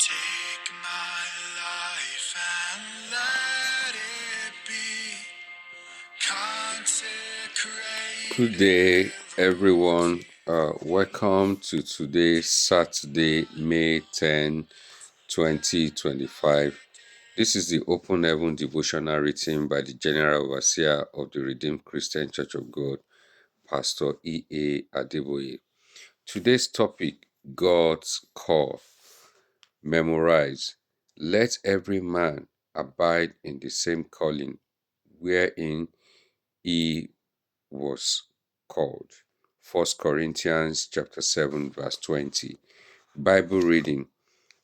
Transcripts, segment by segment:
Take my life and let it be consecrated. Good day, everyone. Welcome to today's Saturday, May 10, 2025. This is the Open Heaven devotional written by the General Overseer of the Redeemed Christian Church of God, Pastor E.A. Adeboye. Today's topic, God's call. Memorize. Let every man abide in the same calling wherein he was called. 1 Corinthians chapter 7 verse 20. Bible reading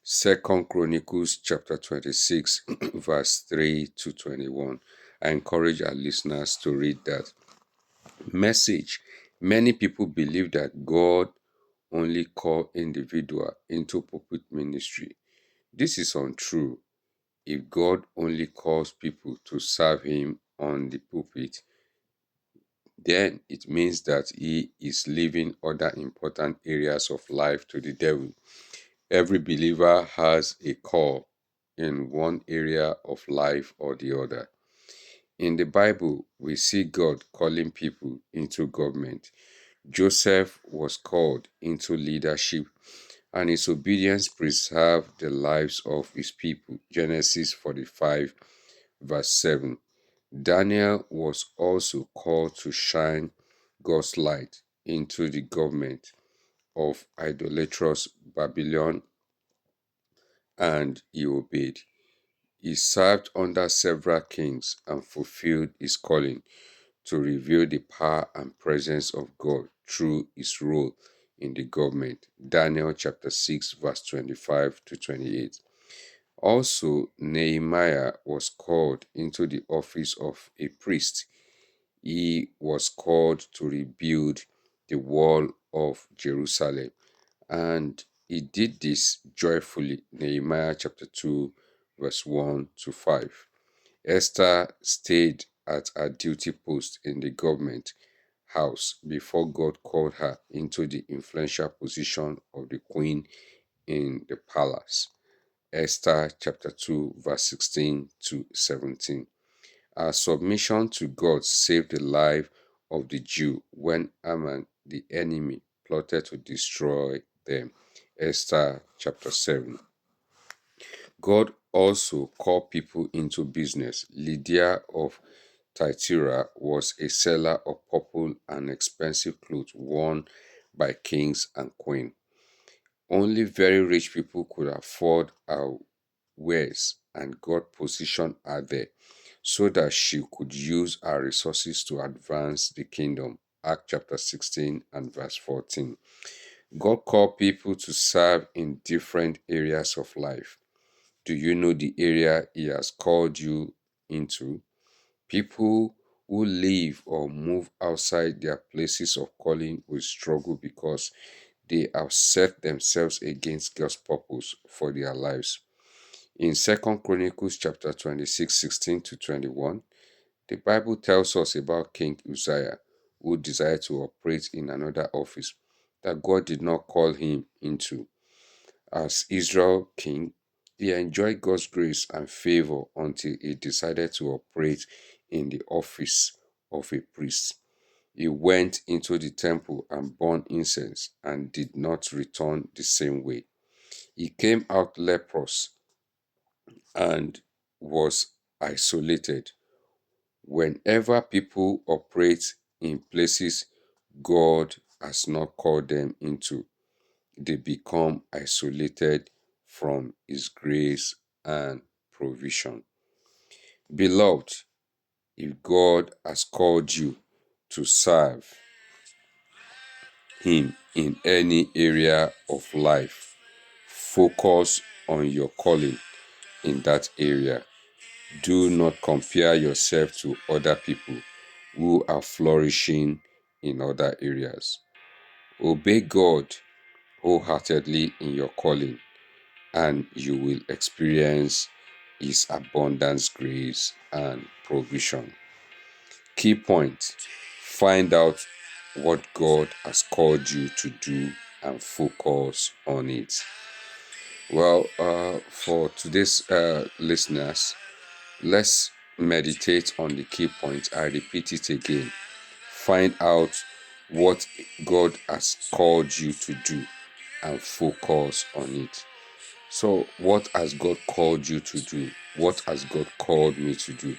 2 Chronicles chapter 26 verse 3 to 21. I encourage our listeners to read that. Message. Many people believe that God only call individual into pulpit ministry. This is untrue. If God only calls people to serve him on the pulpit, then it means that he is leaving other important areas of life to the devil. Every believer has a call in one area of life or the other. In the Bible, we see God calling people into government. Joseph was called into leadership, and his obedience preserved the lives of his people. Genesis 45 verse 7. Daniel was also called to shine God's light into the government of idolatrous Babylon, and he obeyed. He served under several kings and fulfilled his calling to reveal the power and presence of God through his role in the government. Daniel chapter 6 verse 25 to 28. Also, Nehemiah was called into the office of a priest. He was called to rebuild the wall of Jerusalem, and he did this joyfully. Nehemiah chapter 2 verse 1 to 5. Esther stayed at her duty post in the government house before God called her into the influential position of the queen in the palace. Esther chapter 2 verse 16 to 17. Our submission to God saved the life of the Jew when Haman, the enemy, plotted to destroy them. Esther chapter 7. God also called people into business. Lydia of Thyatira was a seller of purple and expensive clothes worn by kings and queens. Only very rich people could afford her wares, and God positioned her there so that she could use her resources to advance the kingdom. Acts chapter 16 and verse 14. God called people to serve in different areas of life. Do you know the area he has called you into? People who live or move outside their places of calling will struggle because they have set themselves against God's purpose for their lives. In 2 Chronicles chapter 26, 16 to 21, the Bible tells us about King Uzziah, who desired to operate in another office that God did not call him into. As Israel king, he enjoyed God's grace and favor until he decided to operate in the office of a priest. He went into the temple and burned incense and did not return the same way. He came out leprous and was isolated. Whenever people operate in places God has not called them into, they become isolated from His grace and provision. Beloved, if God has called you to serve Him in any area of life, focus on your calling in that area. Do not compare yourself to other people who are flourishing in other areas. Obey God wholeheartedly in your calling, and you will experience His abundant grace and provision. Key point: find out what God has called you to do and focus on it. Well, for today's listeners, let's meditate on the key points. I repeat it again. Find out what God has called you to do and focus on it. So, what has God called you to do? What has God called me to do?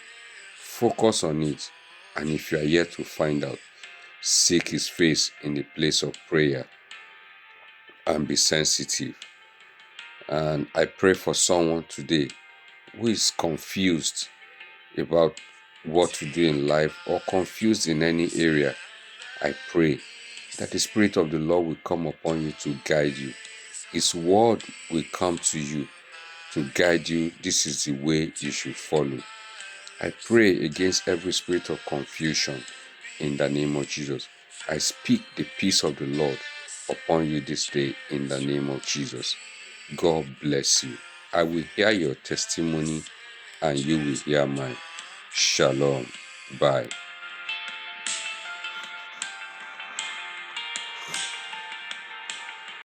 Focus on it. And if you are yet to find out, seek His face in the place of prayer and be sensitive. And I pray for someone today who is confused about what to do in life or confused in any area. I pray that the Spirit of the Lord will come upon you to guide you. His word will come to you to guide you. This is the way you should follow. I pray against every spirit of confusion in the name of Jesus. I speak the peace of the Lord upon you this day in the name of Jesus. God bless you. I will hear your testimony and you will hear mine. Shalom. Bye.